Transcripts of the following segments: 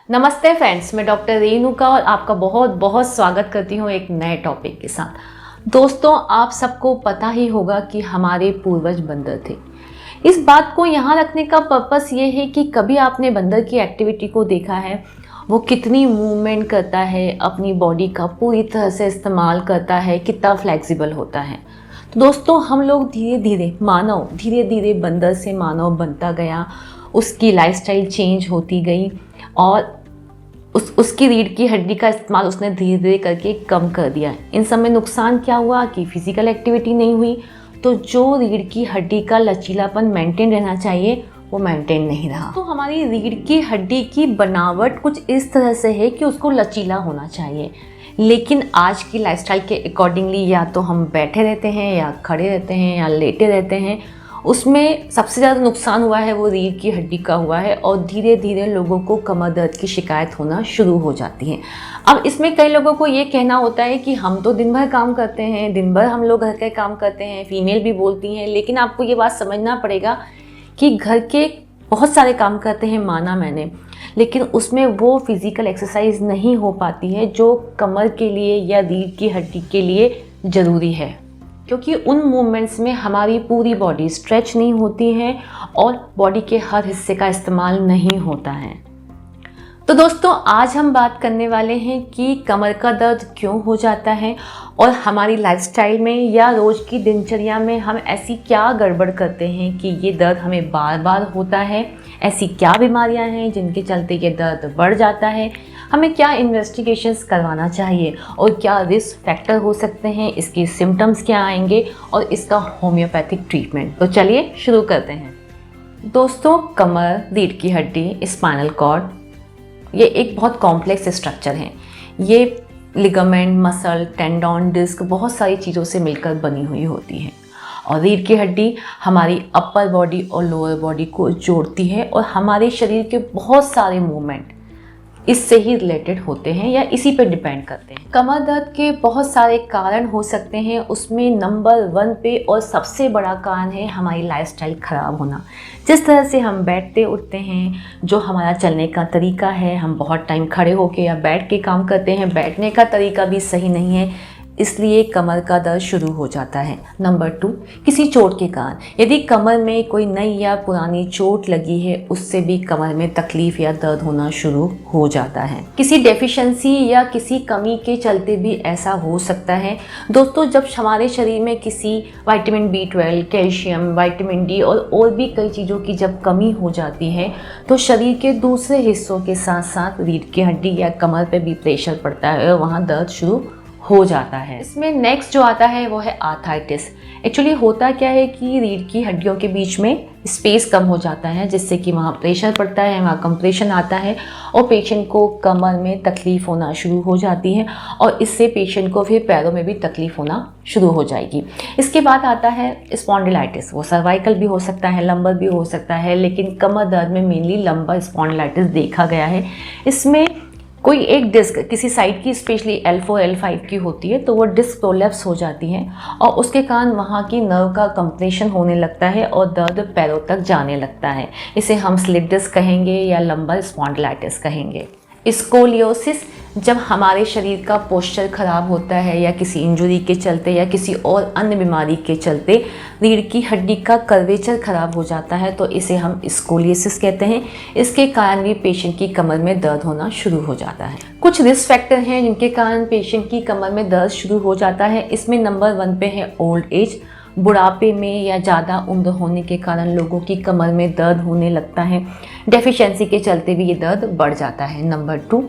नमस्ते फ्रेंड्स, मैं डॉक्टर रेणुका और आपका बहुत बहुत स्वागत करती हूँ एक नए टॉपिक के साथ। दोस्तों, आप सबको पता ही होगा कि हमारे पूर्वज बंदर थे। इस बात को यहाँ रखने का पर्पस ये है कि कभी आपने बंदर की एक्टिविटी को देखा है, वो कितनी मूवमेंट करता है, अपनी बॉडी का पूरी तरह से इस्तेमाल करता है, कितना फ्लेक्सिबल होता है। तो दोस्तों, हम लोग धीरे धीरे बंदर से मानव बनता गया, उसकी लाइफस्टाइल चेंज होती गई और उसकी रीढ़ की हड्डी का इस्तेमाल उसने धीरे धीरे करके कम कर दिया। इन सब में नुकसान क्या हुआ कि फिजिकल एक्टिविटी नहीं हुई, तो जो रीढ़ की हड्डी का लचीलापन मेंटेन रहना चाहिए वो मेंटेन नहीं रहा। तो हमारी रीढ़ की हड्डी की बनावट कुछ इस तरह से है कि उसको लचीला होना चाहिए, लेकिन आज की लाइफस्टाइल के अकॉर्डिंगली या तो हम बैठे रहते हैं या खड़े रहते हैं या लेटे रहते हैं, उसमें सबसे ज़्यादा नुकसान हुआ है वो रीढ़ की हड्डी का हुआ है और धीरे धीरे लोगों को कमर दर्द की शिकायत होना शुरू हो जाती है। अब इसमें कई लोगों को ये कहना होता है कि हम तो दिन भर काम करते हैं, दिन भर हम लोग घर के काम करते हैं, फीमेल भी बोलती हैं, लेकिन आपको ये बात समझना पड़ेगा कि घर के बहुत सारे काम करते हैं, माना मैंने, लेकिन उसमें वो फिज़िकल एक्सरसाइज नहीं हो पाती है जो कमर के लिए या रीढ़ की हड्डी के लिए ज़रूरी है, क्योंकि उन मूवमेंट्स में हमारी पूरी बॉडी स्ट्रेच नहीं होती है और बॉडी के हर हिस्से का इस्तेमाल नहीं होता है। तो दोस्तों, आज हम बात करने वाले हैं कि कमर का दर्द क्यों हो जाता है और हमारी लाइफस्टाइल में या रोज़ की दिनचर्या में हम ऐसी क्या गड़बड़ करते हैं कि ये दर्द हमें बार बार होता है। ऐसी क्या बीमारियां हैं जिनके चलते ये दर्द बढ़ जाता है, हमें क्या इन्वेस्टिगेशंस करवाना चाहिए और क्या रिस्क फैक्टर हो सकते हैं, इसके सिम्टम्स क्या आएंगे और इसका होम्योपैथिक ट्रीटमेंट। तो चलिए शुरू करते हैं। दोस्तों, कमर, रीढ़ की हड्डी, स्पाइनल कॉर्ड, ये एक बहुत कॉम्प्लेक्स स्ट्रक्चर है। ये लिगामेंट, मसल, टेंडन, डिस्क, बहुत सारी चीज़ों से मिलकर बनी हुई होती है और रीढ़ की हड्डी हमारी अपर बॉडी और लोअर बॉडी को जोड़ती है और हमारे शरीर के बहुत सारे मूवमेंट इससे ही रिलेटेड होते हैं या इसी पे डिपेंड करते हैं। कमर दर्द के बहुत सारे कारण हो सकते हैं, उसमें नंबर 1 पे और सबसे बड़ा कारण है हमारी लाइफस्टाइल ख़राब होना। जिस तरह से हम बैठते उठते हैं, जो हमारा चलने का तरीका है, हम बहुत टाइम खड़े होके या बैठ के काम करते हैं, बैठने का तरीका भी सही नहीं है, इसलिए कमर का दर्द शुरू हो जाता है। नंबर 2, किसी चोट के कारण। यदि कमर में कोई नई या पुरानी चोट लगी है, उससे भी कमर में तकलीफ या दर्द होना शुरू हो जाता है। किसी डेफिशिएंसी या किसी कमी के चलते भी ऐसा हो सकता है। दोस्तों, जब हमारे शरीर में किसी vitamin B12, calcium, vitamin D और भी कई चीज़ों की जब कमी हो जाती है, तो शरीर के दूसरे हिस्सों के साथ साथ रीढ़ की हड्डी या कमर पर भी प्रेशर पड़ता है और वहाँ दर्द शुरू हो जाता है। इसमें नेक्स्ट जो आता है वो है आर्थराइटिस। एक्चुअली होता क्या है कि रीढ़ की हड्डियों के बीच में स्पेस कम हो जाता है, जिससे कि वहाँ प्रेशर पड़ता है, वहाँ कंप्रेशन आता है और पेशेंट को कमर में तकलीफ़ होना शुरू हो जाती है और इससे पेशेंट को फिर पैरों में भी तकलीफ़ होना शुरू हो जाएगी। इसके बाद आता है स्पॉन्डिलाइटिस। वो सर्वाइकल भी हो सकता है, लंबर भी हो सकता है, लेकिन कमर दर्द में मेनली लंबर स्पॉन्डिलाइटिस देखा गया है। इसमें कोई एक डिस्क किसी साइड की, स्पेशली L4 L5 की होती है, तो वो डिस्क प्रोलैप्स हो जाती है और उसके कारण वहाँ की नर्व का कंप्रेशन होने लगता है और दर्द पैरों तक जाने लगता है। इसे हम स्लिप डिस्क कहेंगे या लंबर स्पॉन्डिलाइटिस कहेंगे। स्कोलियोसिस, जब हमारे शरीर का पोस्चर खराब होता है या किसी इंजरी के चलते या किसी और अन्य बीमारी के चलते रीढ़ की हड्डी का कर्वेचर खराब हो जाता है, तो इसे हम स्कोलियोसिस कहते हैं। इसके कारण भी पेशेंट की कमर में दर्द होना शुरू हो जाता है। कुछ रिस्क फैक्टर हैं जिनके कारण पेशेंट की कमर में दर्द शुरू हो जाता है। इसमें नंबर 1 पे है ओल्ड एज। बुढ़ापे में या ज़्यादा उम्र होने के कारण लोगों की कमर में दर्द होने लगता है। डेफिशिएंसी के चलते भी ये दर्द बढ़ जाता है। नंबर 2,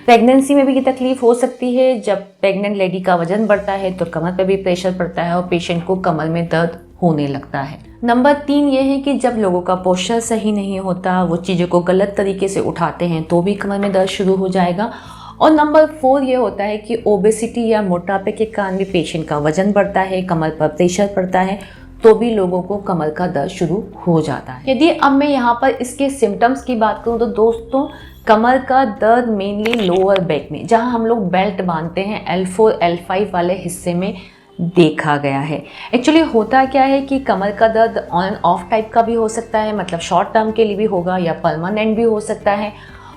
प्रेगनेंसी में भी ये तकलीफ़ हो सकती है। जब प्रेग्नेंट लेडी का वजन बढ़ता है तो कमर पर भी प्रेशर पड़ता है और पेशेंट को कमर में दर्द होने लगता है। नंबर 3 ये है कि जब लोगों का पोस्चर सही नहीं होता, वो चीज़ों को गलत तरीके से उठाते हैं, तो भी कमर में दर्द शुरू हो जाएगा। और नंबर 4 ये होता है कि ओबेसिटी या मोटापे के कारण भी पेशेंट का वजन बढ़ता है, कमर पर प्रेशर पड़ता है, तो भी लोगों को कमर का दर्द शुरू हो जाता है। यदि अब मैं यहाँ पर इसके सिम्टम्स की बात करूँ तो दोस्तों, कमर का दर्द मेनली लोअर बैक में, जहाँ हम लोग बेल्ट बांधते हैं, L4 L5 वाले हिस्से में देखा गया है। एक्चुअली होता क्या है कि कमर का दर्द ऑन एंड ऑफ टाइप का भी हो सकता है, मतलब शॉर्ट टर्म के लिए भी होगा या परमानेंट भी हो सकता है।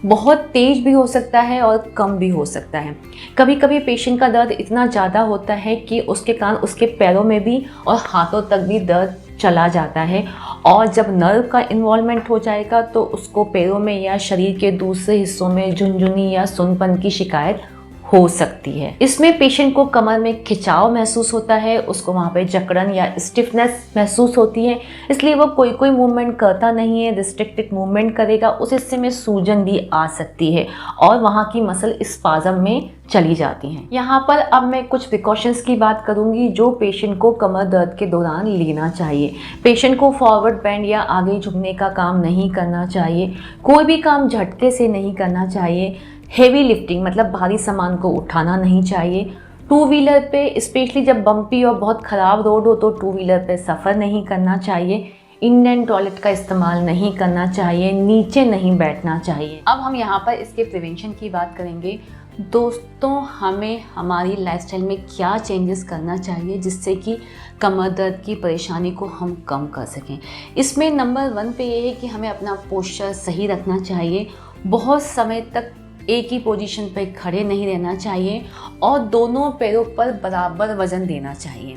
बहुत तेज भी हो सकता है और कम भी हो सकता है। कभी कभी पेशेंट का दर्द इतना ज़्यादा होता है कि उसके कारण उसके पैरों में भी और हाथों तक भी दर्द चला जाता है, और जब नर्व का इन्वॉल्वमेंट हो जाएगा तो उसको पैरों में या शरीर के दूसरे हिस्सों में झुनझुनी या सुनपन की शिकायत हो सकती है। इसमें पेशेंट को कमर में खिंचाव महसूस होता है, उसको वहाँ पे जकड़न या स्टिफनेस महसूस होती है, इसलिए वो कोई मूवमेंट करता नहीं है। रिस्ट्रिक्टेड मूवमेंट करेगा, उस हिस्से में सूजन भी आ सकती है और वहाँ की मसल स्पाज्म में चली जाती हैं। यहाँ पर अब मैं कुछ प्रिकॉशंस की बात करूँगी जो पेशेंट को कमर दर्द के दौरान लेना चाहिए। पेशेंट को फॉरवर्ड बेंड या आगे झुकने का काम नहीं करना चाहिए, कोई भी काम झटके से नहीं करना चाहिए, हेवी लिफ्टिंग मतलब भारी सामान को उठाना नहीं चाहिए, टू व्हीलर पे स्पेशली जब बम्पी और बहुत ख़राब रोड हो तो टू व्हीलर पे सफ़र नहीं करना चाहिए, इंडियन टॉयलेट का इस्तेमाल नहीं करना चाहिए, नीचे नहीं बैठना चाहिए। अब हम यहाँ पर इसके प्रिवेंशन की बात करेंगे। दोस्तों, हमें हमारी लाइफस्टाइल में क्या चेंजेस करना चाहिए जिससे कि कमर दर्द की परेशानी को हम कम कर सकें। इसमें नंबर 1 पे ये है कि हमें अपना पोस्चर सही रखना चाहिए, बहुत समय तक एक ही पोजीशन पर खड़े नहीं रहना चाहिए और दोनों पैरों पर बराबर वज़न देना चाहिए।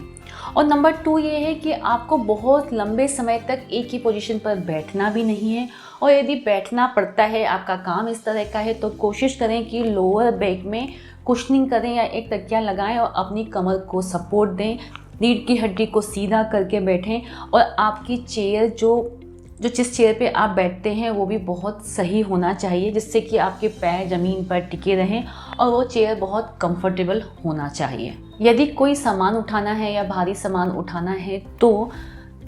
और नंबर 2 ये है कि आपको बहुत लंबे समय तक एक ही पोजीशन पर बैठना भी नहीं है, और यदि बैठना पड़ता है, आपका काम इस तरह का है, तो कोशिश करें कि लोअर बैक में कुशनिंग करें या एक तकिया लगाएं और अपनी कमर को सपोर्ट दें, रीढ़ की हड्डी को सीधा करके बैठें, और आपकी चेयर जो जिस चेयर पे आप बैठते हैं वो भी बहुत सही होना चाहिए जिससे कि आपके पैर ज़मीन पर टिके रहें, और वो चेयर बहुत कंफर्टेबल होना चाहिए। यदि कोई सामान उठाना है या भारी सामान उठाना है तो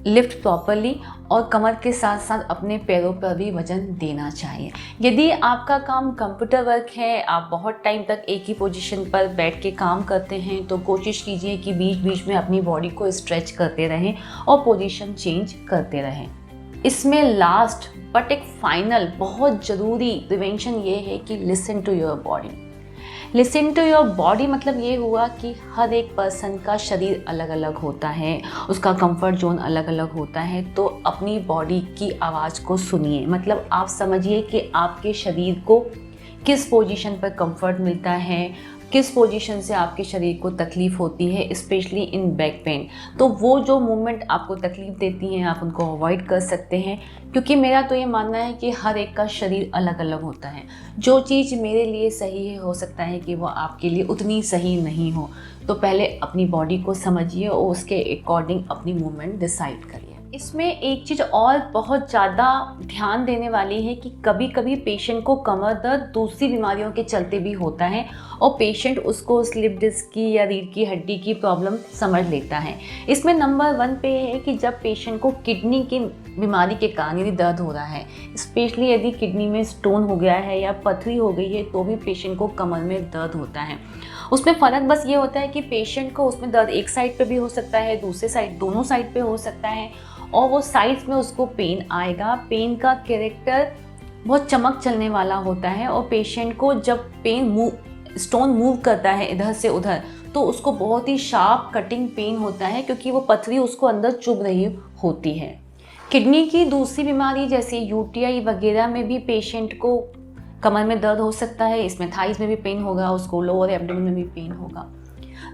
लिफ्ट प्रॉपरली और कमर के साथ साथ अपने पैरों पर भी वजन देना चाहिए। यदि आपका काम कंप्यूटर वर्क है, आप बहुत टाइम तक एक ही पोजीशन पर बैठ के काम करते हैं, तो कोशिश कीजिए कि बीच बीच में अपनी बॉडी को स्ट्रेच करते रहें और पोजीशन चेंज करते रहें। इसमें लास्ट बट एक फाइनल बहुत ज़रूरी प्रिवेंशन ये है कि listen to your body. Listen to your body मतलब ये हुआ कि हर एक पर्सन का शरीर अलग अलग होता है, उसका कंफर्ट जोन अलग अलग होता है, तो अपनी बॉडी की आवाज़ को सुनिए। मतलब आप समझिए कि आपके शरीर को किस पोजीशन पर कंफर्ट मिलता है, किस पोजीशन से आपके शरीर को तकलीफ़ होती है, स्पेशली इन बैक पेन। तो वो जो मूवमेंट आपको तकलीफ़ देती हैं आप उनको अवॉइड कर सकते हैं, क्योंकि मेरा तो ये मानना है कि हर एक का शरीर अलग अलग होता है। जो चीज़ मेरे लिए सही है हो सकता है कि वो आपके लिए उतनी सही नहीं हो, तो पहले अपनी बॉडी को समझिए और उसके अकॉर्डिंग अपनी मूवमेंट डिसाइड करिए। इसमें एक चीज़ और बहुत ज़्यादा ध्यान देने वाली है कि कभी कभी पेशेंट को कमर दर्द दूसरी बीमारियों के चलते भी होता है और पेशेंट उसको स्लिप डिस्क की या रीढ़ की हड्डी की प्रॉब्लम समझ लेता है। इसमें नंबर 1 पे है कि जब पेशेंट को किडनी की बीमारी के कारण यदि दर्द हो रहा है, स्पेशली यदि किडनी में स्टोन हो गया है या पथरी हो गई है, तो भी पेशेंट को कमर में दर्द होता है। उसमें फ़र्क बस ये होता है कि पेशेंट को उसमें दर्द एक साइड पे भी हो सकता है, दूसरे साइड, दोनों साइड पे हो सकता है, और वो साइड्स में उसको पेन आएगा। पेन का कैरेक्टर बहुत चमक चलने वाला होता है, और पेशेंट को जब स्टोन मूव करता है इधर से उधर, तो उसको बहुत ही शार्प कटिंग पेन होता है, क्योंकि वो पथरी उसको अंदर चुभ रही होती है। किडनी की दूसरी बीमारी जैसे यूटीआई वगैरह में भी पेशेंट को कमर में दर्द हो सकता है। इसमें थाइस में भी पेन होगा, उसको लोअर एब्डोमेन में भी पेन होगा।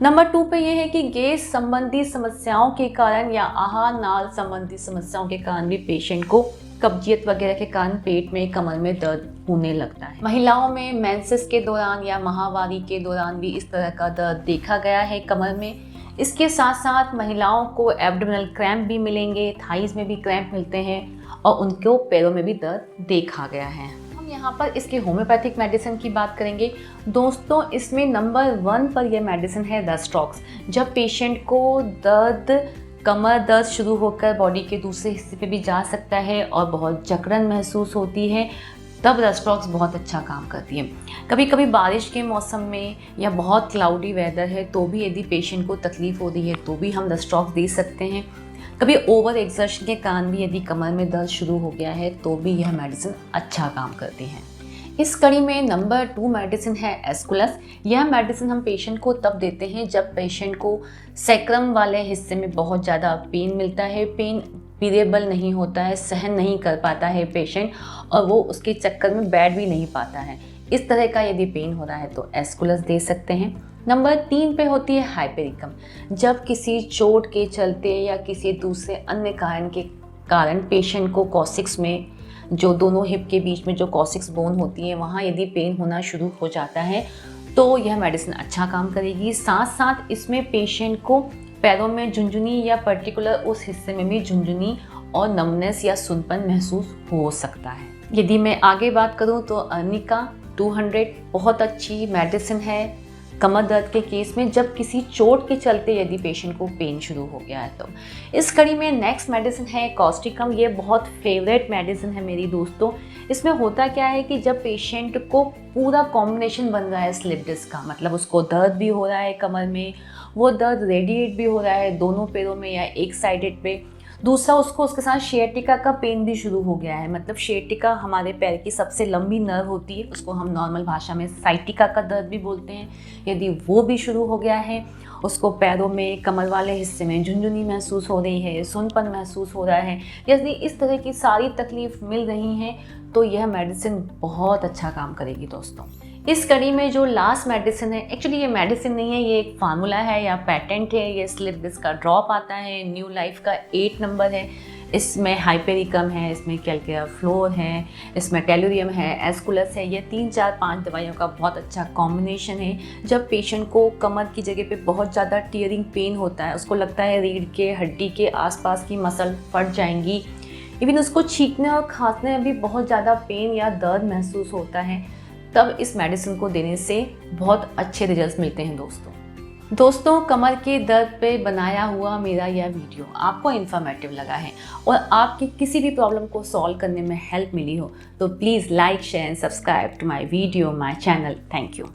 नंबर 2 पे ये है कि गैस संबंधी समस्याओं के कारण या आहार नाल संबंधी समस्याओं के कारण भी पेशेंट को कब्जियत वगैरह के कारण पेट में, कमर में दर्द होने लगता है। महिलाओं में मेंसेस के दौरान या माहवारी के दौरान भी इस तरह का दर्द देखा गया है कमर में। इसके साथ साथ महिलाओं को एब्डोमिनल क्रैम्प भी मिलेंगे, थाइस में भी क्रैम्प मिलते हैं, और उनको पैरों में भी दर्द देखा गया है। हम यहाँ पर इसके होम्योपैथिक मेडिसिन की बात करेंगे। दोस्तों, इसमें नंबर 1 पर यह मेडिसिन है रेस्टॉक्स। जब पेशेंट को कमर दर्द शुरू होकर बॉडी के दूसरे हिस्से पे भी जा सकता है और बहुत जकड़न महसूस होती है, तब रेस्टॉक्स बहुत अच्छा काम करती है। कभी कभी बारिश के मौसम में या बहुत क्लाउडी वेदर है तो भी यदि पेशेंट को तकलीफ़ हो रही है तो भी हम रेस्टॉक्स दे सकते हैं। कभी ओवर एक्सर्शन के कारण भी यदि कमर में दर्द शुरू हो गया है तो भी यह मेडिसिन अच्छा काम करती है। इस कड़ी में नंबर 2 मेडिसिन है एस्कुलस। यह मेडिसिन हम पेशेंट को तब देते हैं जब पेशेंट को सैक्रम वाले हिस्से में बहुत ज़्यादा पेन मिलता है। पेन पीरेबल नहीं होता है, सहन नहीं कर पाता है पेशेंट, और वो उसके चक्कर में बैठ भी नहीं पाता है। इस तरह का यदि पेन हो रहा है तो एस्कुलस दे सकते हैं। नंबर 3 पे होती है हाइपेरिकम। जब किसी चोट के चलते या किसी दूसरे अन्य कारण पेशेंट को कॉक्सिक्स में, जो दोनों हिप के बीच में जो कॉक्सिक्स बोन होती है, वहाँ यदि पेन होना शुरू हो जाता है तो यह मेडिसिन अच्छा काम करेगी। साथ साथ इसमें पेशेंट को पैरों में झुंझुनी या पर्टिकुलर उस हिस्से में भी झुंझुनी और नमनेस या सुनपन महसूस हो सकता है। यदि मैं आगे बात करूं तो अर्निका 200 बहुत अच्छी मेडिसिन है कमर दर्द के केस में, जब किसी चोट के चलते यदि पेशेंट को पेन शुरू हो गया है तो। इस कड़ी में नेक्स्ट मेडिसिन है कॉस्टिकम। ये बहुत फेवरेट मेडिसिन है मेरी दोस्तों। इसमें होता क्या है कि जब पेशेंट को पूरा कॉम्बिनेशन बन रहा है स्लिप डिस्क का, मतलब उसको दर्द भी हो रहा है कमर में, वो दर्द रेडिएट भी हो रहा है दोनों पैरों में या एक साइडेड पे, दूसरा उसको उसके साथ शेयटिका का पेन भी शुरू हो गया है। मतलब शेयटिका हमारे पैर की सबसे लंबी नर्व होती है, उसको हम नॉर्मल भाषा में साइटिका का दर्द भी बोलते हैं। यदि वो भी शुरू हो गया है, उसको पैरों में कमर वाले हिस्से में झुंझुनी महसूस हो रही है, सुनपन महसूस हो रहा है, यदि इस तरह की सारी तकलीफ मिल रही हैं तो यह मेडिसिन बहुत अच्छा काम करेगी दोस्तों। इस कड़ी में जो लास्ट मेडिसिन है, एक्चुअली ये मेडिसिन नहीं है, ये एक फार्मूला है या पेटेंट है। ये स्लिप डिस्क का ड्रॉप आता है, न्यू लाइफ का 8 नंबर है। इसमें हाइपेरिकम है, इसमें कैल्केयर फ्लोर है, इसमें टेलुरियम है, एस्कुलस है। ये 3, 4, 5 दवाइयों का बहुत अच्छा कॉम्बिनेशन है। जब पेशेंट को कमर की जगह पे बहुत ज़्यादा टीयरिंग पेन होता है, उसको लगता है रीढ़ के हड्डी के आसपास की मसल फट जाएंगी, इवन उसको छींकने और खांसने में भी बहुत ज़्यादा पेन या दर्द महसूस होता है, तब इस मेडिसिन को देने से बहुत अच्छे रिजल्ट्स मिलते हैं दोस्तों। कमर के दर्द पे बनाया हुआ मेरा यह वीडियो आपको इन्फॉर्मेटिव लगा है और आपकी किसी भी प्रॉब्लम को सॉल्व करने में हेल्प मिली हो तो please like, share and subscribe to my video, my channel. Thank you.